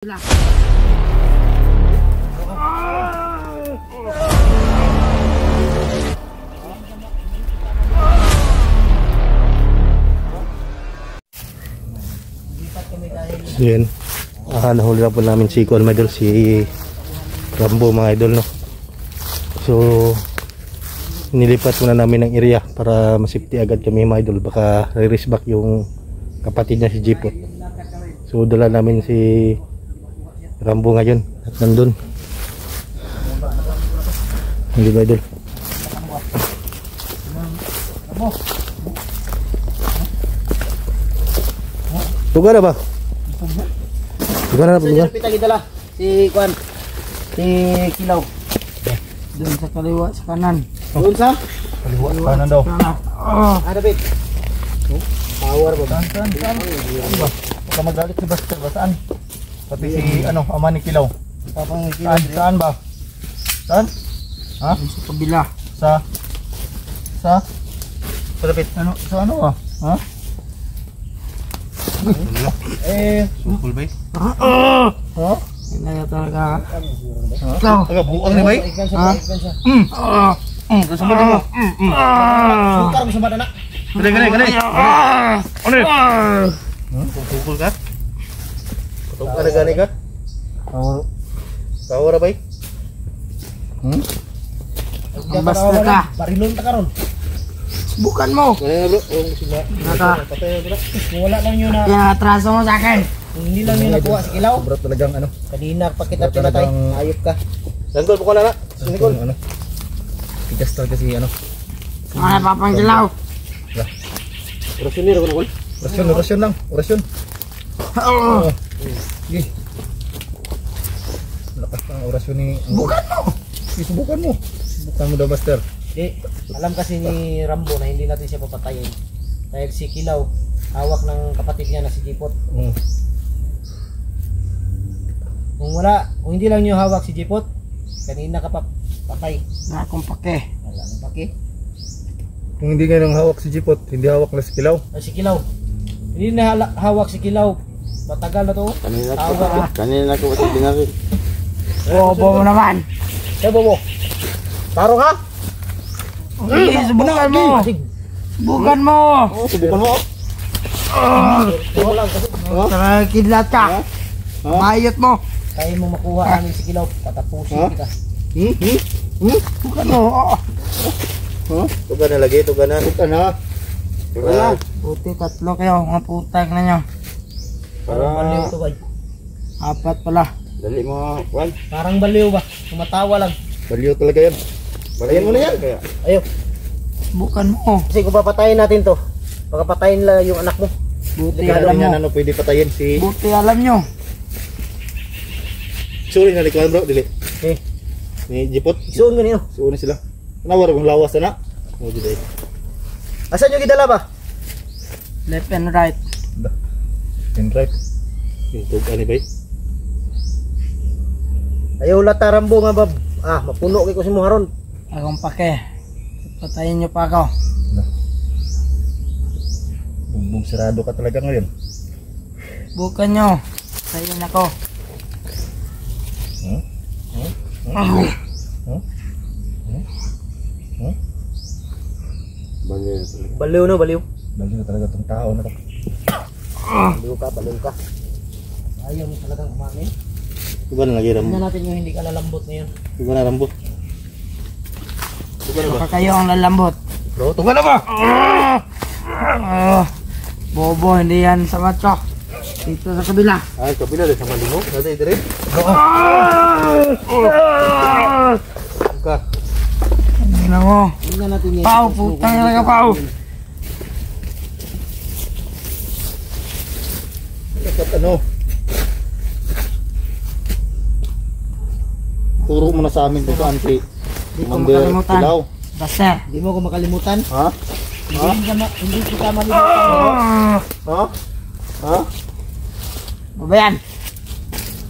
Lah. Yan. Nahuli na po namin si Kuan, mga idol, si Rambo, mga idol, no. So nilipat muna namin ng area para masafety agad kami, mga idol. Baka re-race back yung kapatid niya si Jipot. So dala namin si Rambo ngayon at nandun. Hindi ba, idol? Tuga na ba? Tuga na ba? Kita dala si Kuan, si Kilaw. Doon sa kaliwa, sa kanan. Doon sa Kaliwa, kanan daw. Ada bit. Power ba? Saan? Baka magalit si Buster ba? Saan? Pati si ama ni Kilaw. Papang Kilaw. Saan ba? Saan? Ha? Sa kabila. Sa Lapit. Sa ano ba? Ha? Sukul ba? Ha? Hindi talaga. Taga buang ni bay? Ha? Kasama mo. Sukar mo sa mata na. Gani. Ano? Sukul ka? Patog ka na gani ka? Tawar bay? Basta ka. Barilon ta karon. Bukan mo. Gani bro. Naka. Patay bro. Wala lang yun na. Kaya atraso mo sa akin. Hindi lang yun nakuha si Kilaw. Sobra talagang Kanina pa kita pinatay. Ayop ka. Danggol po ko na. Sinikol. Tigas talaga si Mga papang Kilaw. Orasyon ni Ragon. Orasyon lang. Orasyon. Sige. Lakas pa ang orasyon ni. Bukan mo. Subukan mo. Subukan mo daw, Buster. Alam kasi ni Rambo na hindi natin siya papatayin. Dahil si Kilaw, hawak ng kapatid niya na si Jipot. Kung hindi lang niyo hawak si Jipot, kanina ka pa patay. Na akong pake. Wala nang paki. Kung hindi nga nang hawak si Jipot, hindi hawak na si Kilaw. Si Kilaw. Hindi na hawak si Kilaw. Matagal na to. Kanina ko kasi binaril. Bobo mo naman. Bobo. Taro ka? Subukan mo. Subukan mo. Subukan mo. Tara, kidlat ka. Mayot mo. Kaya mo makuha namin si Kilaw. Patapusin kita. Bukan mo. Tuga na lagi, tuga na. Buti tatlo kayo, mga putang na nyo. Parang baliw to ba? Apat pala. Dali mo, Juan. Parang baliw ba? Tumatawa lang. Baliw talaga yan. Balayan mo na yan. Ayaw. Bukan mo. Kasi kung papatayin natin to, baka patayin lang yung anak mo. Buti Hindi alam alam mo. yan pwede patayin si... Buti alam nyo. Sorry na likuan bro, dili. Ni Jipot. Isuon mo niyo. Suuna sila. Nawar kung lawas na. O dili. Asan yung gidala ba? Left and right. And right. Yung tuga ni bay. Ayaw lata Rambo nga bab. Mapuno kay ko si Muharon. Akong pake. Patayin nyo pa ako. Bumbong sarado ka talaga ngayon. Bukan nyo. Patayin ako. Baliw no, baliw. Baliw na talaga tong tao na to. Baliw ka. Ayaw mo talagang kumain. Tuga na lagi Rambo. Tingnan natin yung hindi ka lalambot ngayon. Tuga na Rambo. Tuga na ba? Baka kayo ang lalambot. Bro, tuga na ba? Bobo, hindi yan sa macho. Dito sa kabila. Ay, kabila din sa malingo. Dati dire. Tuga. Tingnan mo. Tingnan natin yung Pau, putang ina ka, Pau. Dapat turo mo na sa amin kung saan si Hindi ko makalimutan. Kilaw. Buster. Hindi mo ko makalimutan. Ha? Hindi kita malimutan. Ha? Babayan.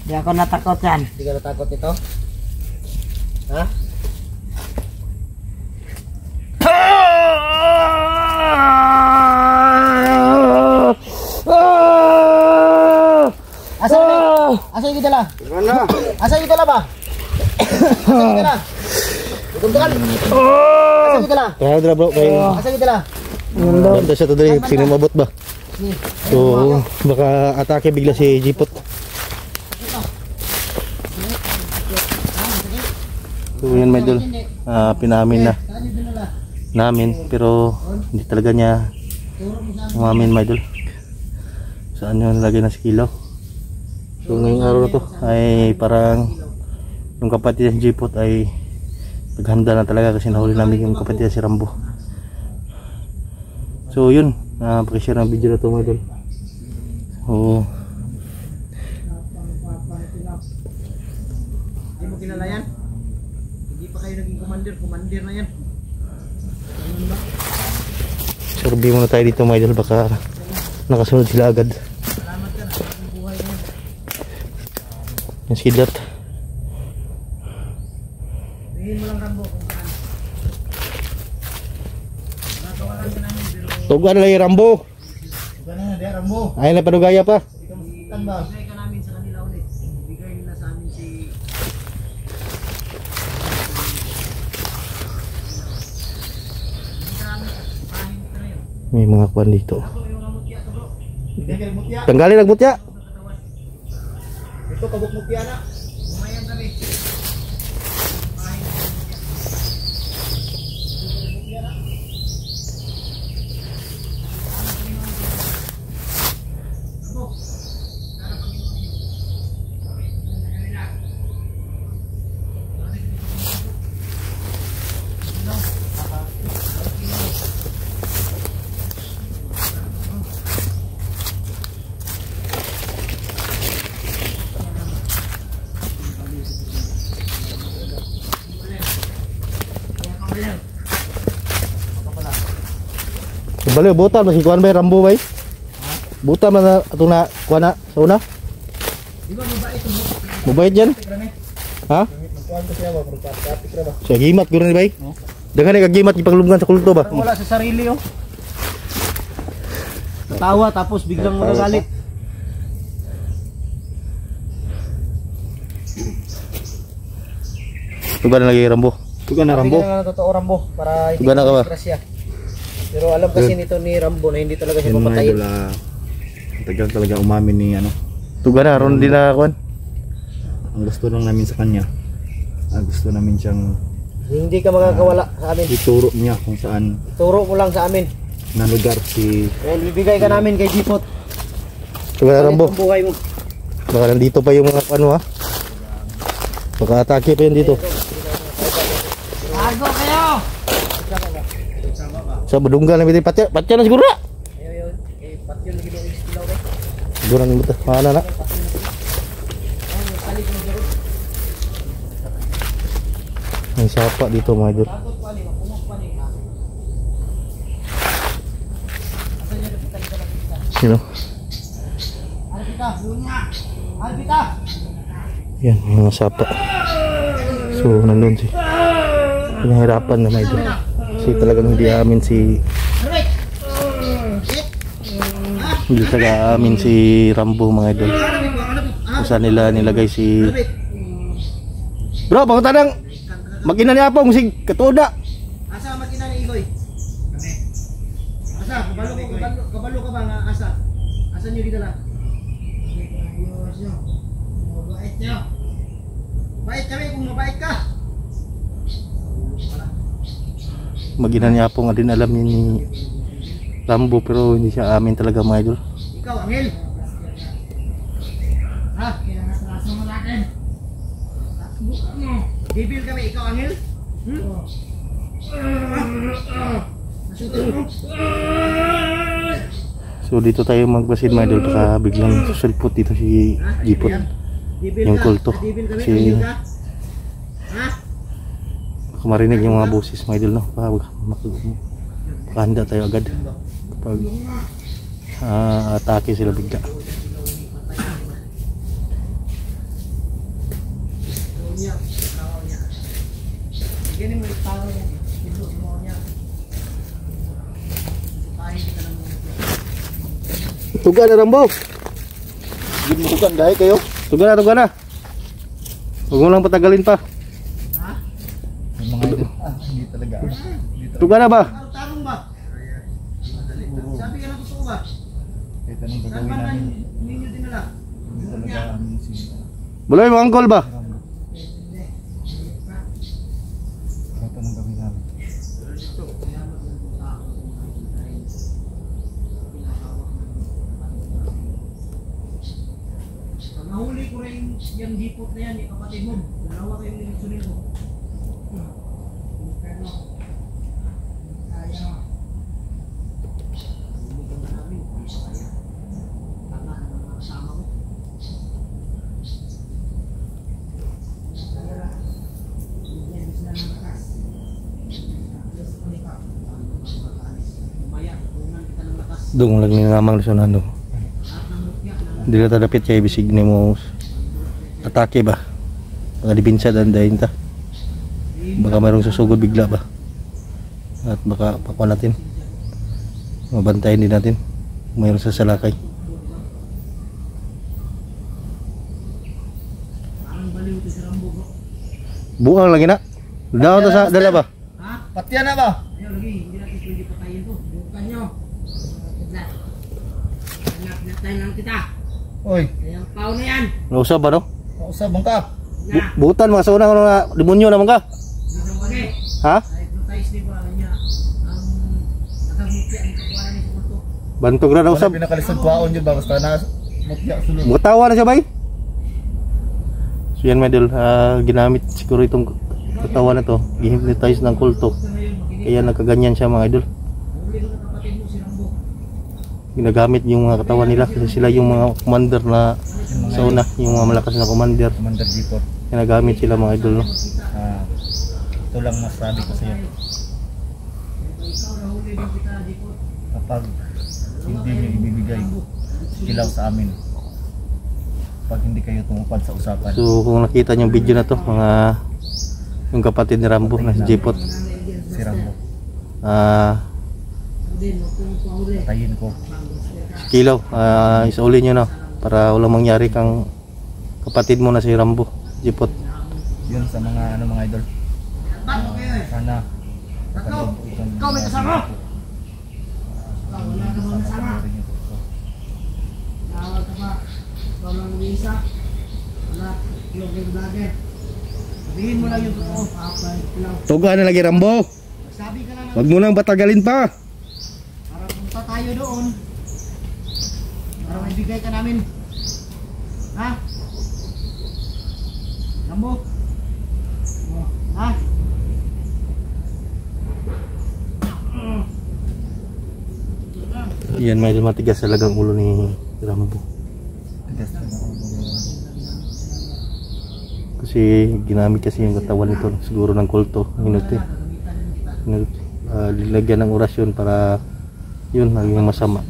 Hindi ako natakot yan. Hindi ka natakot ito? Ha? Asa Asa yung dala? Mana? Asa yung dala ba? Asa yung dala? Tuntukan. Asa yung dala? Kaya bro, kay Asa yung dala? banda siya to dali, sino mabot ba? So, baka atake bigla si Jipot. So, yan may idol. Pinamin na namin, pero hindi talaga niya umamin may idol. Saan yun nalagay na si Kilaw? So, ngayong araw na to ay parang yung kapatid ng Jipot ay naghanda na talaga kasi nahuli namin yung kapatid si Rambo. So yun, pakishare ng video na ito mga idol. So Hindi mo kilala yan? Hindi pa kayo naging commander na yan. survey muna tayo dito mga idol, baka nakasunod sila agad. Salamat ka na, ang buhay na yan. Yung skidlat. Tingin mo lang Rambo kung saan. Natawalan ka namin pero Tugan na lang yung Rambo. Tugan na na, Rambo. Ayun na panugaya pa. Ikan ba? Bigay ka namin sa kanila ulit. Bigay nila sa amin si... May mga kwan dito. Ito yung ramutya to bro. Bigay mutya. Tanggalin ang butya. Ito kabuk mutya na. Umayan kami. Bali, buta masih kuan bay Rambo bay. Buta man ato na kuan na sa una. Di ba mabait ito? Mabait yan. Ha? Magkuhan ko siya ba? Magpapapik na ba? Siya gimat guro ni bay. Daghan ni kagimat ipaglubugan sa kulto ba. Wala sa sarili oh. Tawa tapos biglang magagalit. Tugan na lagi Rambo. Tugan na Rambo. Bigyan na totoo Rambo para hindi Tugan na ka ba? grasya. Pero alam kasi nito ni Rambo na hindi talaga siya papatayin. Tagal talaga umamin ni ano. Tugan na ron din na kuan. Ang gusto lang namin sa kanya. Gusto namin siyang Hindi ka magkakawala sa amin. ituro niya kung saan Turo mo lang sa amin. na lugar si Dahil bibigay ka namin kay Jipot. Tugan na Rambo. Ang buhay mo. Baka nandito pa yung mga ano ha. Baka atake pa yun dito. Bago kayo! Sa badunggan na bitay patya. Patya na siguro na. Ayun, eh, patyo lagi mo yung istilaw eh. Siguro na nito. Mana na. May sapa dito mga idol. Bagot pa ni, makumok pa ni. Asan niya napitay ka nakita? Sino? Arbita, lunya! Arbita! Yan, mga sapa. So, nandun si pinahirapan na mga idol. Kasi talagang hindi amin si hindi talaga amin si Rambo mga idol. Kung saan nila nilagay si Bro, pangutadang mag-ina niya po si katuda. Asa makina ni Igoy? Asa, kabalo ka ba nga asa? Asa niyo gidala? Ayos nyo. Mabait nyo. Bait kami kung mabait ka. Mag-ina niya po nga din alam niya ni Rambo pero hindi siya amin talaga mga idol. Ikaw, Angel. Ha? Kinangatraso mo natin. Bibil kami, ikaw, Angel? So dito tayo magbasid mga idol baka biglang susulpot dito si Jipot. Yung kulto. Kasi baka marinig yung mga boses mga idol no. Makahanda tayo agad kapag atake sila bigla. Ganyan mo yung tao niya. Ito mo niya. Tayo kita lang mo. Tugan na Rambo. Tugan dahil kayo. Tuga na. Huwag mo lang patagalin pa. Yung mga idol. Hindi talaga. Tuga na ba? Tarong ba? Sabi ka na totoo ba? Kahit anong Saan gagawin ba na namin, ninyo dinala? hindi talaga amin si Buloy mo angkol ba? kahit anong gawin namin. Pag nahuli ko rin yung dipot na yan, yung kapatid mo, dalawa kayong nilitsunin ko. Pero, kaya naman. Bumigyan na namin, kung isa kaya. Tanga ng mga kasama ko. Kaya, bigyan sila ng lakas. Alas ko ni Kap, umaya, tunan kita ng lakas. Dong lang ni ngamang lesionado. At ng mutya na Dili ta dapit kay bisig ni mo atake ba? Baka dipinsa dandayin ta. Baka mayroong susugod bigla ba? At baka pakuha natin. Mabantayan din natin. Mayroong sasalakay. parang baliw ito si Rambo bro. Buang lagi na. Daw ta sa dala ba? Ha? Patya na ba? Ayaw lagi, hindi natin pwede patayin to. Bukan nyo. Kidlat. Kidlat lang kita. Oy, Kaya ang pao na yan. Nausab ba no? kausabang ka. Na. Butan mga sa una nga demonyo naman ka. Isang bagay. Ha? Ay, hypnotize ni ba niya. Ang nakagmutya ang kakuha ni sa kulto. Bantog na Wala nausab. pinakalisod kwaon yun ba? Basta na mutya sulod. Mutawa na siya bay. So yan medal, ginamit siguro itong katawan na to. I-hypnotize ng kulto. Kaya nagkaganyan siya mga idol. Huli ko na kapatid mo si Rambo. Ginagamit yung mga katawan nila kasi sila yung mga commander na sa una, yung mga malakas na commander. Commander G4. Ginagamit sila mga idol no. Ito lang masabi ko sa iyo. Ikaw nahuli din kita dito. Kapag hindi niyo ibibigay ilaw sa amin, pag hindi kayo tumupad sa usapan, So kung nakita niyo yung video na to, mga yung kapatid ni Rambo na si Jipot, si Rambo, Din, huwag kong pahuli. patayin ko. si Kilaw, isauli niyo na para walang mangyari kang kapatid mo na si Rambo, Jipot. Yun sa mga ano mga idol. Ba't mo kayo eh? Sana Tatlo! Ikaw may kasama! Ikaw wala ka bang kasama? Tawag ka pa. Ikaw lang mag-iisa. Wala. Vlogger vlogger. Sabihin mo lang yung totoo. Kapag lang. Tuga na lagi Rambo. Sabi ka lang. Wag mo nang batagalin pa. Para punta tayo doon. Para maibigay ka namin. Ha? Rambo? Oh, ha? Yan, may matigas talagang ulo ni Rambo. Kasi ginamit kasi yung katawan nito siguro ng kulto. Nilagyan ng orasyon para yun, naging masama.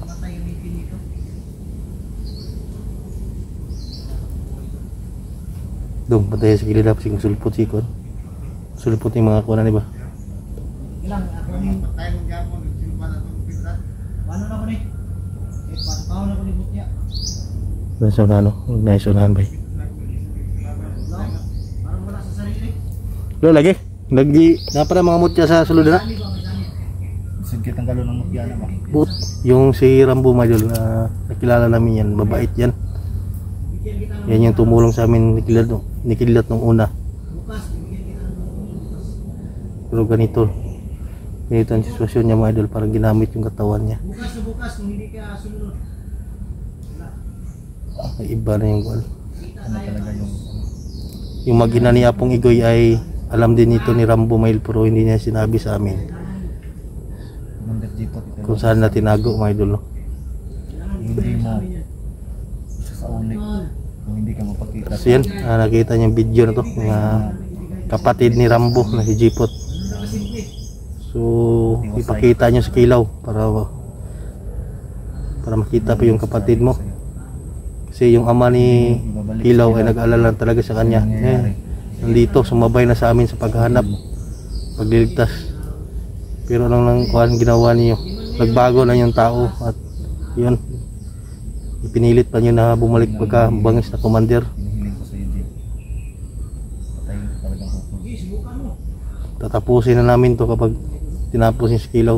Dong, patay sa kilid kasi sulpot si Kon. Sulpot yung mga kunan, diba? Ilang ako ni patay mo gyapon silpa na tong pizza. Paano na ko ni? Eh pataw na ko ni butya. Nasa ano, naisunahan ba? Parang wala sa sarili. Lo lagi, napara mga mutya sa sulod na. Dali ba madami? Sigit ang galon ng mutya na ba? But, yung si Rambo Majol na nakilala namin yan, mabait yan. Bigyan kita ng Yan yung tumulong sa amin ni Kidlat nung una. bukas, bigyan kita ng bukas. Pero ganito ang sitwasyon niya mga idol, parang ginamit yung katawan niya. Bukas na bukas kung hindi ka sumunod. Wala. Ay, iba na yung kuwan. Kita Ano tayo. talaga Yung mag-ina ni Apong Igoy ay alam din ito ni Rambo Mail pero hindi niya sinabi sa amin Commander G4 ito. kung saan na tinago mga idol no? Hindi mo isa sa uli kung hindi ka mapakita. So yan, nakita niyo yung video na to mga kapatid ni Rambo na si Jipot. So ipakita niyo sa Kilaw para makita pa yung kapatid mo. Kasi yung ama ni Kilaw ay nag-alala talaga sa kanya. Nandito, sumabay na sa amin sa paghahanap, pagliligtas. Pero nang kuhan ginawa niyo, nagbago na yung tao at yun, ipinilit pa niyo na bumalik pagka bangis na commander. Sige, subukan mo. Tatapusin na namin to kapag tinapos yung skilaw.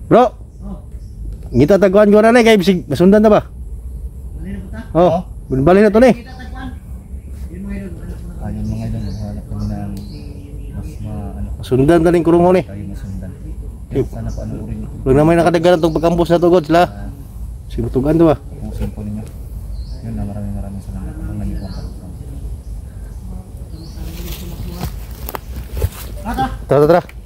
Bro, ngita taguan ko na kay bisig masundan na ba? Bali na po ta? Oh, balik na to ni. Kita tagpuan. Yun mga idol, hanap mo na. Ayun mga idol, hanap kami ng mas Masundan na rin kurong mo ni. kayo masundan. Sana panoorin niyo. Huwag naman nakadagaran itong pagkampus na to, God, sila. Sibutugan to ba? Pusin po ninyo. Yun na maraming salamat. Ang naniwang ka. Tara. Tara, tara.